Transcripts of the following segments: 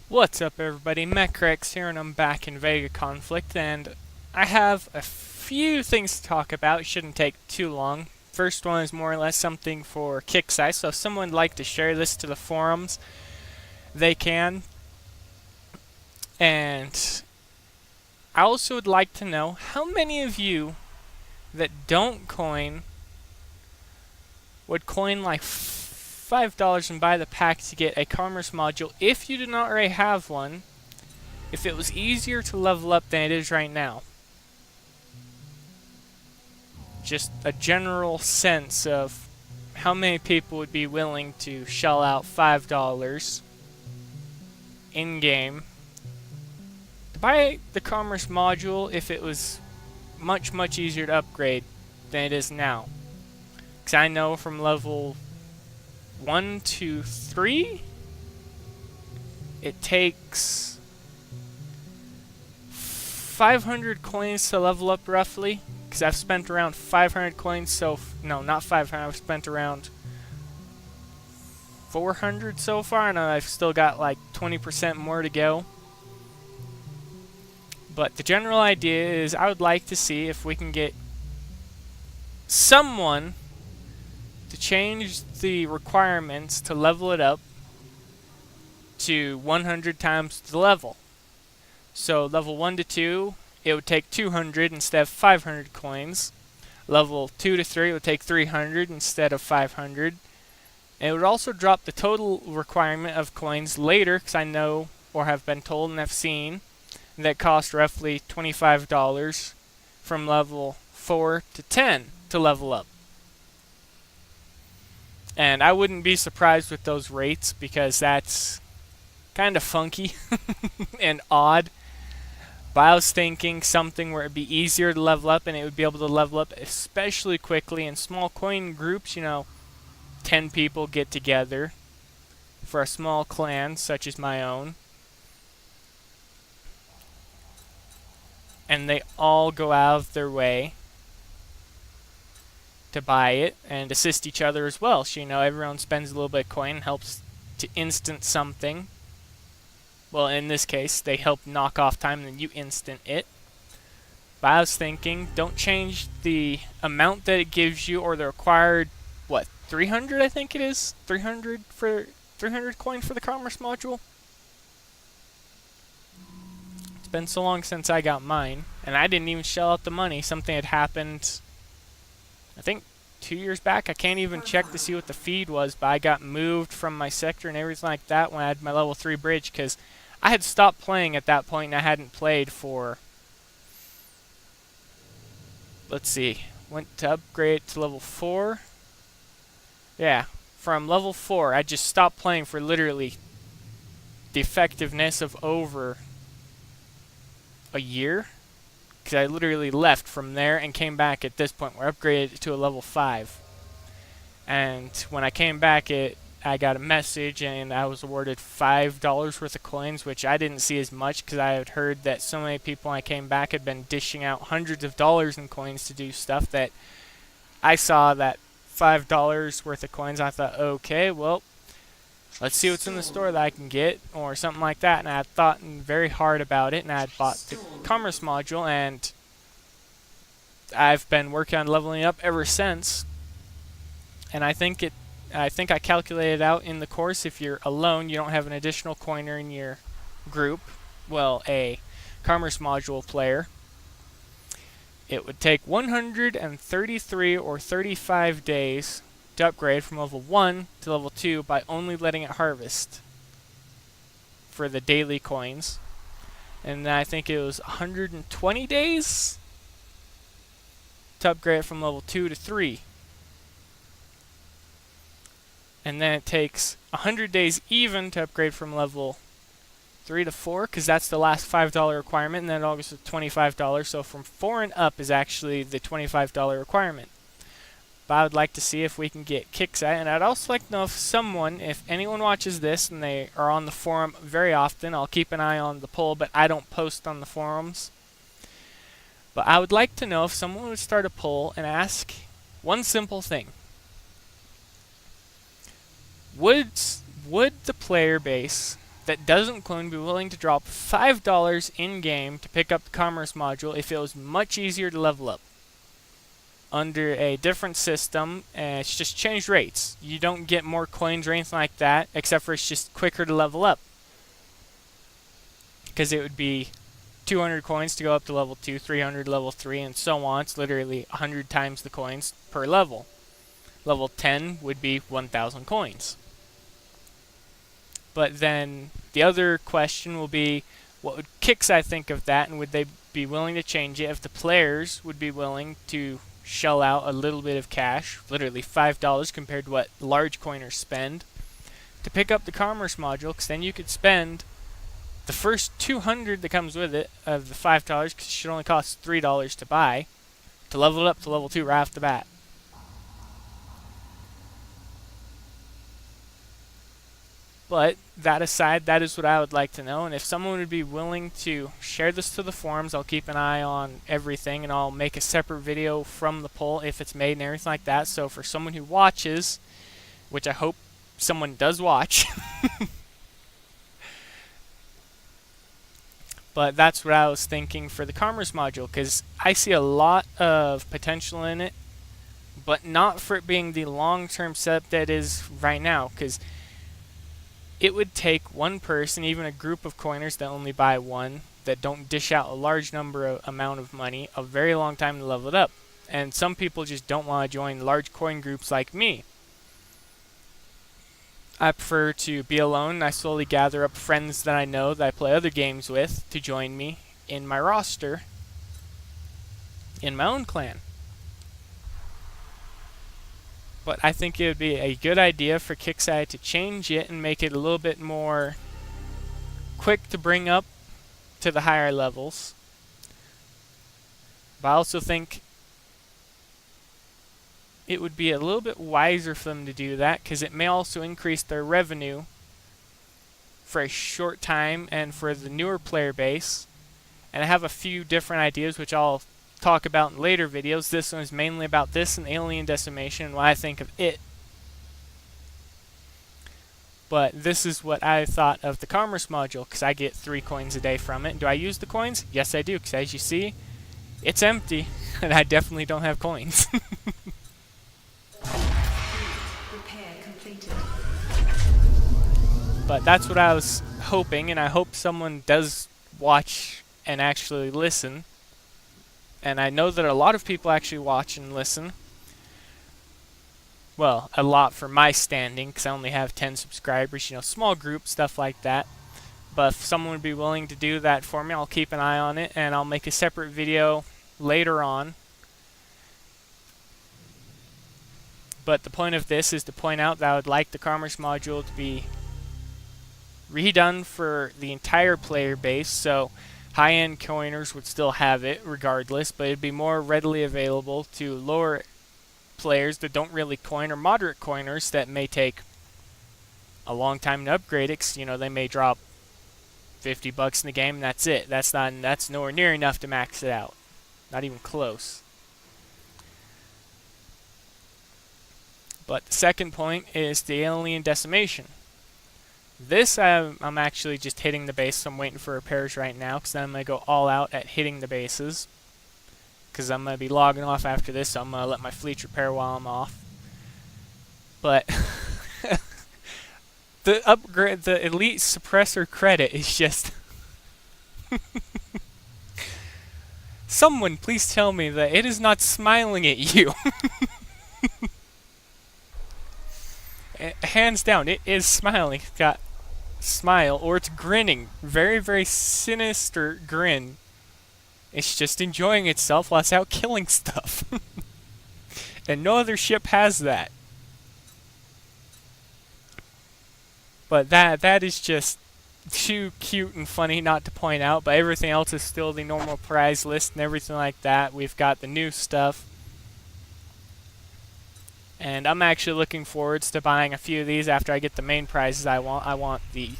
What's up everybody, Mechrex here and I'm back in Vega Conflict and I have a few things to talk about. It shouldn't take too long. First one is more or less something for kick size, so if someone would like to share this to the forums, they can. And I also would like to know how many of you that don't coin would coin like $5 and buy the pack to get a commerce module if you do not already have one, if it was easier to level up than it is right now. Just a general sense of how many people would be willing to shell out $5 in-game to buy the commerce module if it was much easier to upgrade than it is now. Because I know from level 1 to 3 it takes 500 coins to level up roughly, because I've spent around 500 coins, so no, not 500, I've spent around 400 so far, and I've still got like 20% more to go. But the general idea is I would like to see if we can get someone to change the requirements to level it up to 100 times the level. So level 1 to 2, it would take 200 instead of 500 coins. Level 2 to 3 would take 300 instead of 500. And it would also drop the total requirement of coins later, because I know, or have been told and have seen, that cost roughly $25 from level 4 to 10 to level up. And I wouldn't be surprised with those rates, because that's kind of funky and odd. But I was thinking something where it'd be easier to level up, and it would be able to level up especially quickly in small coin groups. 10 people get together for a small clan such as my own, and they all go out of their way to buy it and assist each other as well. So everyone spends a little bit of coin and helps to instant something. Well, in this case, they help knock off time and then you instant it. But I was thinking, don't change the amount that it gives you, or the required, 300 I think it is? 300 coin for the commerce module? It's been so long since I got mine, and I didn't even shell out the money. Something had happened, I think 2 years back. I can't even check to see what the feed was, but I got moved from my sector and everything like that when I had my level 3 bridge, because I had stopped playing at that point and I hadn't played for, let's see, went to upgrade to level 4. Yeah, from level 4 I just stopped playing for literally the effectiveness of over a year. Because I literally left from there and came back at this point where I upgraded to a level 5. And when I came back, I got a message and I was awarded $5 worth of coins, which I didn't see as much because I had heard that so many people when I came back had been dishing out hundreds of dollars in coins to do stuff, that I saw that $5 worth of coins. I thought, okay, well, let's see what's in the store that I can get, or something like that. And I had thought very hard about it, and I had bought the commerce module, and I've been working on leveling up ever since. And I think I calculated out in the course, if you're alone, you don't have an additional coiner in your group, well, a commerce module player, it would take 133 or 35 days to upgrade from level 1 to level 2 by only letting it harvest for the daily coins. And then I think it was 120 days to upgrade it from level 2 to 3. And then it takes 100 days even to upgrade from level 3 to 4, because that's the last $5 requirement, and then it all goes to $25. So from 4 and up is actually the $25 requirement. But I would like to see if we can get kicks at it, and I'd also like to know if anyone watches this and they are on the forum very often. I'll keep an eye on the poll, but I don't post on the forums. But I would like to know if someone would start a poll and ask one simple thing. Would the player base that doesn't clone be willing to drop $5 in-game to pick up the commerce module if it was much easier to level up. Under a different system, and it's just changed rates. You don't get more coins or anything like that, except for it's just quicker to level up. Because it would be 200 coins to go up to level 2, 300 level 3, and so on. It's literally 100 times the coins per level. Level 10 would be 1,000 coins. But then the other question will be, what would Kixeye think of that, and would they be willing to change it if the players would be willing to shell out a little bit of cash, literally $5 compared to what large coiners spend, to pick up the commerce module, because then you could spend the first 200 that comes with it of the $5, because it should only cost $3 to buy, to level it up to level 2 right off the bat. But that aside, that is what I would like to know, and if someone would be willing to share this to the forums, I'll keep an eye on everything, and I'll make a separate video from the poll if it's made and everything like that. So for someone who watches, which I hope someone does watch, but that's what I was thinking for the commerce module, because I see a lot of potential in it, but not for it being the long-term setup that it is right now, because it would take one person, even a group of coiners that only buy one, that don't dish out a large amount of money, a very long time to level it up. And some people just don't want to join large coin groups like me. I prefer to be alone. I slowly gather up friends that I know that I play other games with to join me in my roster, in my own clan. But I think it would be a good idea for Kixeye to change it and make it a little bit more quick to bring up to the higher levels. But I also think it would be a little bit wiser for them to do that, because it may also increase their revenue for a short time and for the newer player base. And I have a few different ideas which I'll talk about in later videos. This one is mainly about this and alien decimation and what I think of it. But this is what I thought of the commerce module, because I get 3 coins a day from it. Do I use the coins? Yes, I do, because as you see, it's empty, and I definitely don't have coins. But that's what I was hoping, and I hope someone does watch and actually listen. And I know that a lot of people actually watch and listen. Well, a lot for my standing, because I only have 10 subscribers, you know, small group, stuff like that. But if someone would be willing to do that for me, I'll keep an eye on it, and I'll make a separate video later on. But the point of this is to point out that I would like the commerce module to be redone for the entire player base, so high-end coiners would still have it regardless, but it'd be more readily available to lower players that don't really coin, or moderate coiners that may take a long time to upgrade it, 'cause, you know, they may drop $50 in the game and that's it. That's nowhere near enough to max it out. Not even close. But the second point is the alien decimation. This, I'm actually just hitting the base, so I'm waiting for repairs right now, because then I'm going to go all out at hitting the bases. Because I'm going to be logging off after this, so I'm going to let my fleets repair while I'm off. But the upgrade, the elite suppressor credit is just... Someone please tell me that it is not smiling at you. Hands down, it is smiling. It's got smile, or it's grinning. Very, very sinister grin. It's just enjoying itself while it's out killing stuff. And no other ship has that. But that is just too cute and funny not to point out. But everything else is still the normal prize list and everything like that. We've got the new stuff. And I'm actually looking forward to buying a few of these after I get the main prizes I want. I want the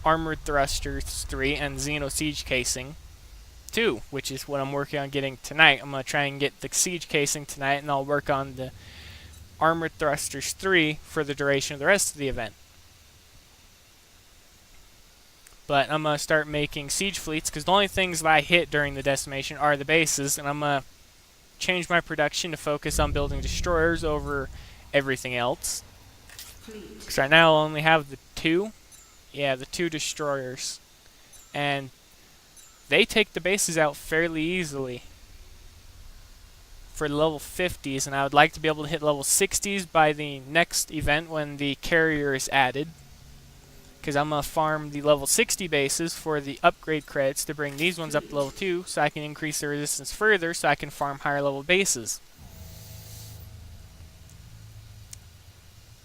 Armored Thrusters 3 and Xeno Siege Casing 2, which is what I'm working on getting tonight. I'm going to try and get the Siege Casing tonight, and I'll work on the Armored Thrusters 3 for the duration of the rest of the event. But I'm going to start making siege fleets, because the only things that I hit during the decimation are the bases, and I'm going to change my production to focus on building destroyers over everything else. Because right now I only have the two. Yeah, the two destroyers. And they take the bases out fairly easily for level 50s, and I would like to be able to hit level 60s by the next event when the carrier is added. Because I'm going to farm the level 60 bases for the upgrade credits to bring these ones up to level 2 so I can increase their resistance further so I can farm higher level bases.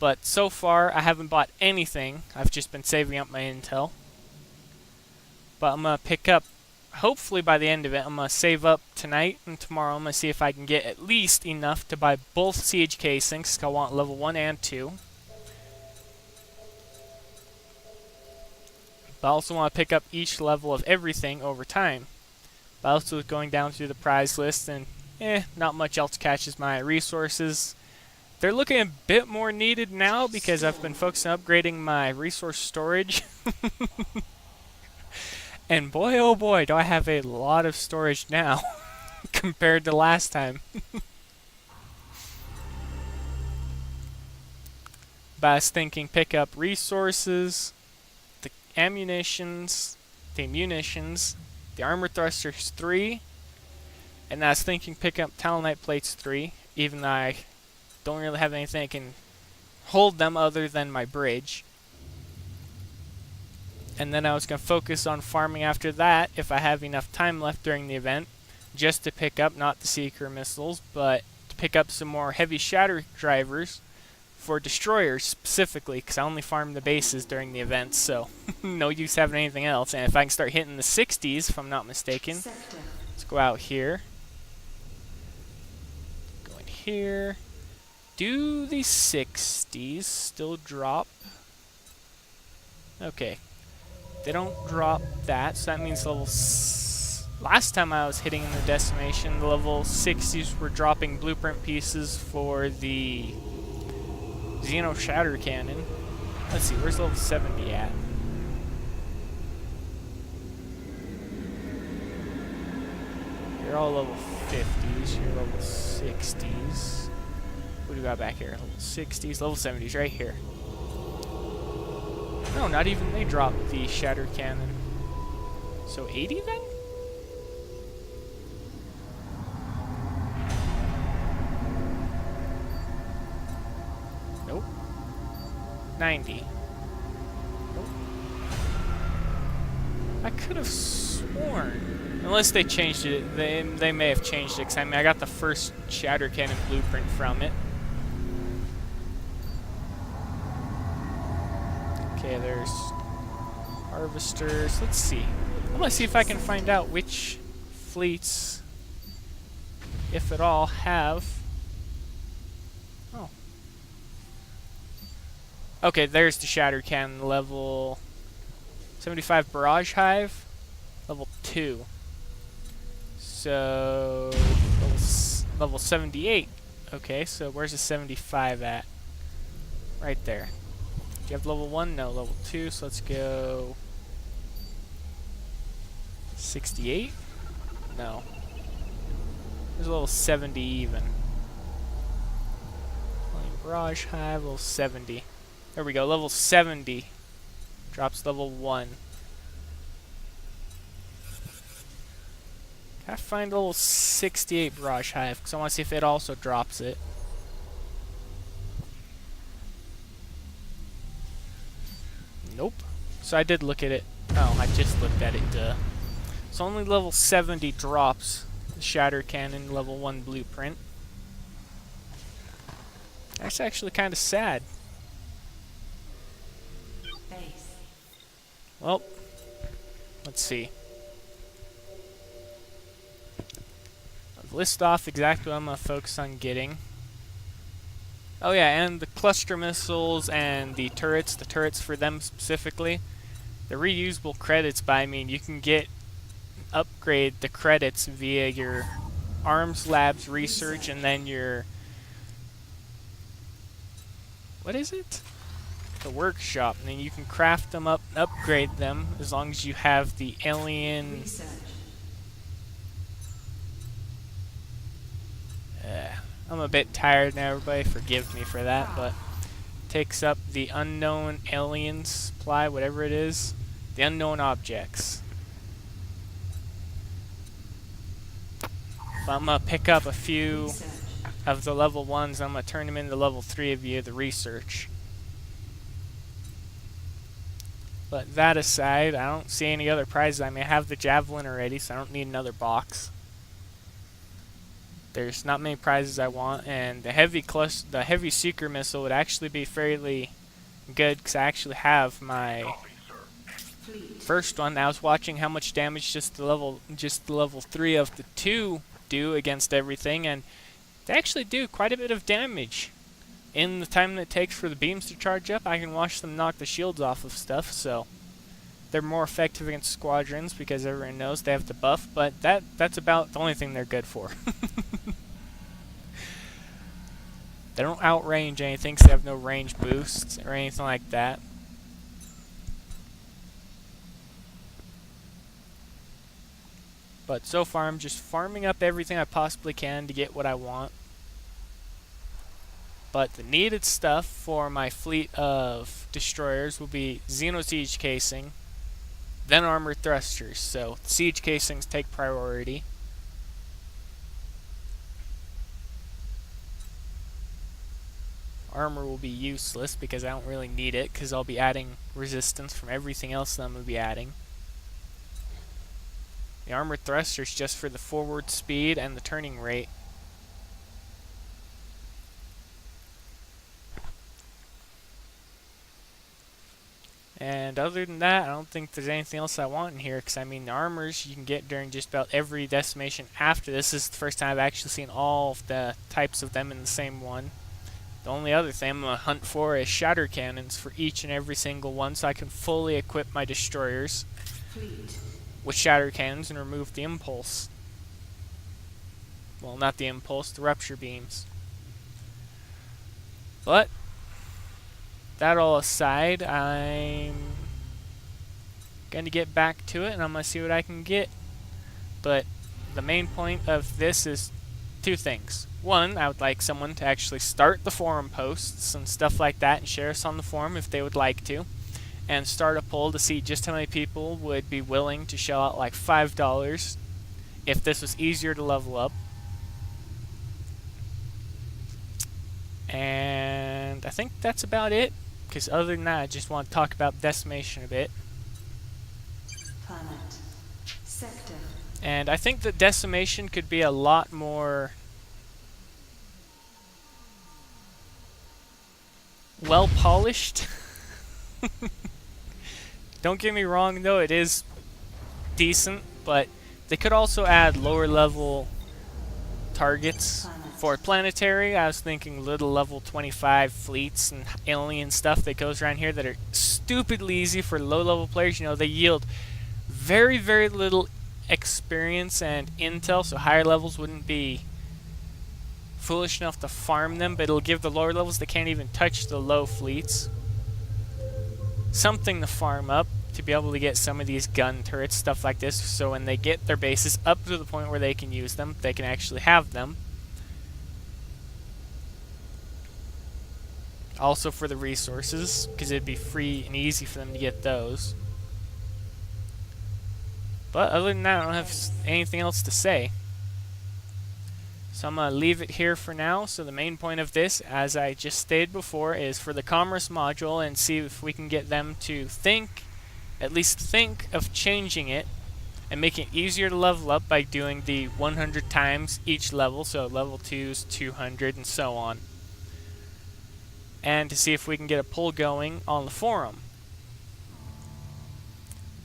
But so far I haven't bought anything. I've just been saving up my intel. But I'm going to pick up, hopefully by the end of it, I'm going to save up tonight and tomorrow. I'm going to see if I can get at least enough to buy both siege casings, because I want level 1 and 2. But I also want to pick up each level of everything over time. But also going down through the prize list, and not much else catches my resources. They're looking a bit more needed now because I've been focusing on upgrading my resource storage. And boy oh boy do I have a lot of storage now compared to last time. But I was thinking pick up resources, the ammunitions, the munitions, the armor thrusters 3, and I was thinking pick up talonite plates 3, even though I don't really have anything that can hold them other than my bridge. And then I was going to focus on farming after that, if I have enough time left during the event, just to pick up, not the Seeker missiles, but to pick up some more heavy shatter drivers for destroyers specifically, because I only farmed the bases during the event, so no use having anything else. And if I can start hitting the 60s, if I'm not mistaken, let's go out here. Go in here. Do the 60s still drop? Okay. They don't drop that, so that means level... Last time I was hitting the decimation, the level 60s were dropping blueprint pieces for the Shatter Cannon. Let's see, where's level 70 at? You're all level 50s, you're level 60s. What do we got back here? Level 60s, level 70s, right here. No, not even they dropped the Shatter Cannon. So 80 then? Nope. 90. Nope. I could have sworn. Unless they changed it. They may have changed it, because I mean, I got the first Shatter Cannon blueprint from it. Okay, there's harvesters. Let's see. I'm gonna see if I can find out which fleets, if at all, have... Oh. Okay, there's the Shatter Cannon, level 75 Barrage Hive, level 2. So, level 78. Okay, so where's the 75 at? Right there. Do you have level 1? No, level 2, so let's go... 68? No. There's level 70 even. Barrage Hive, level 70. There we go, level 70. Drops level 1. Gotta find level 68 Barrage Hive, because I want to see if it also drops it. Nope. So I did look at it. Oh, I just looked at it, duh. So only level 70 drops the Shatter Cannon level 1 blueprint. That's actually kind of sad. Well, let's see. I've listed off exactly what I'm going to focus on getting. Oh yeah, and the cluster missiles and the turrets for them specifically, the reusable credits, but I mean, you can upgrade the credits via your Arms Labs research and then your... What is it? the workshop, and then you can craft them up and upgrade them as long as you have the alien. I'm a bit tired now, everybody forgive me for that, but takes up the unknown alien supply, whatever it is, the unknown objects. But I'm gonna pick up a few of the level 1s, I'm gonna turn them into level 3 via the research. But that aside, I don't see any other prizes. I mean, I have the javelin already, so I don't need another box. There's not many prizes I want, and the heavy seeker missile would actually be fairly good because I actually have my first one. I was watching how much damage just the level 3 of the 2 do against everything, and they actually do quite a bit of damage. In the time that it takes for the beams to charge up, I can watch them knock the shields off of stuff, so they're more effective against squadrons because everyone knows they have the buff, but that's about the only thing they're good for. They don't outrange anything because they have no range boosts or anything like that. But so far I'm just farming up everything I possibly can to get what I want. But the needed stuff for my fleet of destroyers will be Xeno Siege Casing, then armored thrusters, so siege casings take priority. Armor will be useless because I don't really need it because I'll be adding resistance from everything else that I'm going to be adding. The armored thrusters just for the forward speed and the turning rate. And other than that, I don't think there's anything else I want in here, because I mean the armors you can get during just about every decimation after this. This is the first time I've actually seen all of the types of them in the same one. The only other thing I'm going to hunt for is Shatter Cannons for each and every single one, so I can fully equip my destroyers with Shatter Cannons and remove the impulse. Well, not the impulse, the rupture beams. But that all aside, I'm going to get back to it and I'm going to see what I can get. But the main point of this is two things. One, I would like someone to actually start the forum posts and stuff like that and share us on the forum if they would like to. And start a poll to see just how many people would be willing to shell out like $5 if this was easier to level up. And I think that's about it. Because other than that, I just want to talk about Decimation a bit. Planet. Sector. And I think that Decimation could be a lot more well polished. Don't get me wrong though, it is decent, but they could also add lower level targets. For planetary, I was thinking little level 25 fleets and alien stuff that goes around here that are stupidly easy for low level players. You know, they yield very, very little experience and intel, so higher levels wouldn't be foolish enough to farm them, but it'll give the lower levels that can't even touch the low fleets something to farm up to be able to get some of these gun turrets, stuff like this, so when they get their bases up to the point where they can use them, they can actually have them. Also for the resources, because it'd be free and easy for them to get those. But other than that, I don't have anything else to say. So I'm going to leave it here for now. So the main point of this, as I just stated before, is for the commerce module and see if we can get them to think, at least think of changing it and making it easier to level up by doing the 100 times each level, so level 2's 200 and so on. And to see if we can get a poll going on the forum.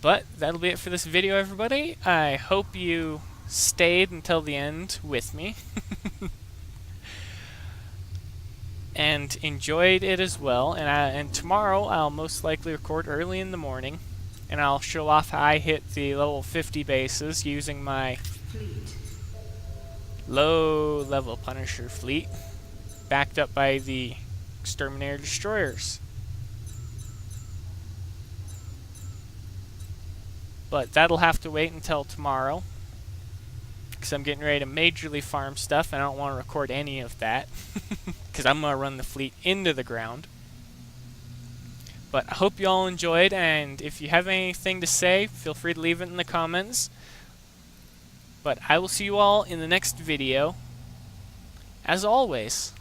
But that'll be it for this video, everybody. I hope you stayed until the end with me and enjoyed it as well. And tomorrow I'll most likely record early in the morning, and I'll show off how I hit the level 50 bases using my low level Punisher fleet, backed up by the Exterminator destroyers. But that'll have to wait until tomorrow, because I'm getting ready to majorly farm stuff, and I don't want to record any of that, because I'm going to run the fleet into the ground. But I hope you all enjoyed, and if you have anything to say, feel free to leave it in the comments. But I will see you all in the next video, as always.